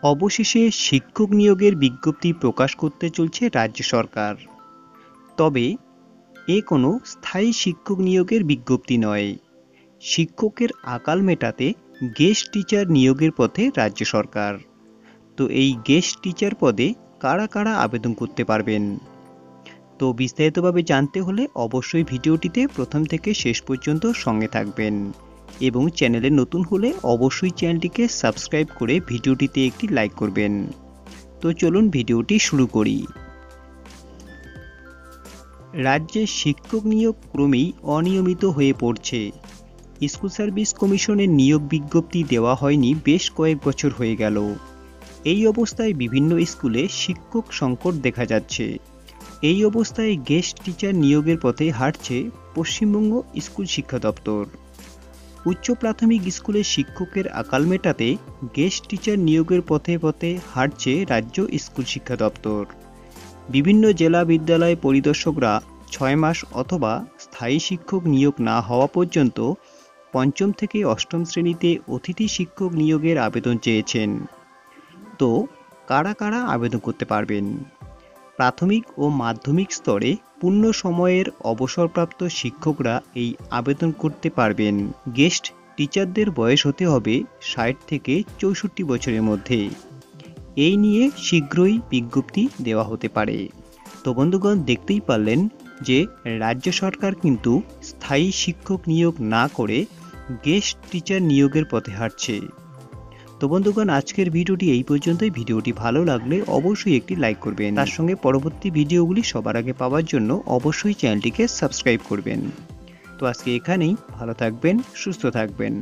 অবশেষে শিক্ষক নিয়োগের বিজ্ঞপ্তি প্রকাশ করতে চলছে রাজ্য সরকার। তবে এ কোনো স্থায়ী শিক্ষক নিয়োগের বিজ্ঞপ্তি নয়। শিক্ষকের আকাল মেটাতে গেস্ট টিচার নিয়োগের পথে রাজ্য সরকার। তো এই গেস্ট টিচার পদে কারা কারা আবেদন করতে পারবেন? তো বিস্তারিতভাবে জানতে হলে অবশ্যই ভিডিওটিতে প্রথম থেকে শেষ পর্যন্ত সঙ্গে থাকবেন এবং চ্যানেলে নতুন হলে অবশ্যই চ্যানেলটিকে সাবস্ক্রাইব করে ভিডিওটিতে একটি লাইক করবেন। তো চলুন ভিডিওটি শুরু করি। রাজ্যে শিক্ষক নিয়োগ ক্রমেই অনিয়মিত হয়ে পড়ছে। স্কুল সার্ভিস কমিশনের নিয়োগ বিজ্ঞপ্তি দেওয়া হয়নি বেশ কয়েক বছর হয়ে গেল। এই অবস্থায় বিভিন্ন স্কুলে শিক্ষক সংকট দেখা যাচ্ছে। এই অবস্থায় গেস্ট টিচার নিয়োগের পথে হাঁটছে পশ্চিমবঙ্গ স্কুল শিক্ষা দপ্তর। উচ্চ প্রাথমিক স্কুলে শিক্ষকের আকাল মেটাতে গেস্ট টিচার নিয়োগের পথে পথে হাঁটছে রাজ্য স্কুল শিক্ষা দপ্তর। বিভিন্ন জেলা বিদ্যালয় পরিদর্শকরা 6 মাস অথবা স্থায়ী শিক্ষক নিয়োগ না হওয়া পর্যন্ত পঞ্চম থেকে অষ্টম শ্রেণীতে অতিথি শিক্ষক নিয়োগের আবেদন চেয়েছেন। তো কারা কারা আবেদন করতে পারবেন? প্রাথমিক ও মাধ্যমিক স্তরে পূর্ণ সময়ের অবসরপ্রাপ্ত শিক্ষকরা এই আবেদন করতে পারবেন। গেস্ট টিচারদের বয়স হতে হবে 60 থেকে 64 বছরের মধ্যে। এই নিয়ে শীঘ্রই বিজ্ঞপ্তি দেওয়া হতে পারে। তো বন্ধুগণ, দেখতেই পারলেন যে রাজ্য সরকার কিন্তু স্থায়ী শিক্ষক নিয়োগ না করে গেস্ট টিচার নিয়োগের পথে হাঁটছে। তো বন্ধুগণ, আজকের ভিডিওটি এই পর্যন্তই। ভিডিওটি ভালো লাগলে অবশ্যই একটি লাইক করবেন। তার সঙ্গে পরবর্তী ভিডিওগুলি সবার আগে পাওয়ার জন্য অবশ্যই চ্যানেলটিকে সাবস্ক্রাইব করবেন। তো আজকে এখানেই, ভালো থাকবেন, সুস্থ থাকবেন।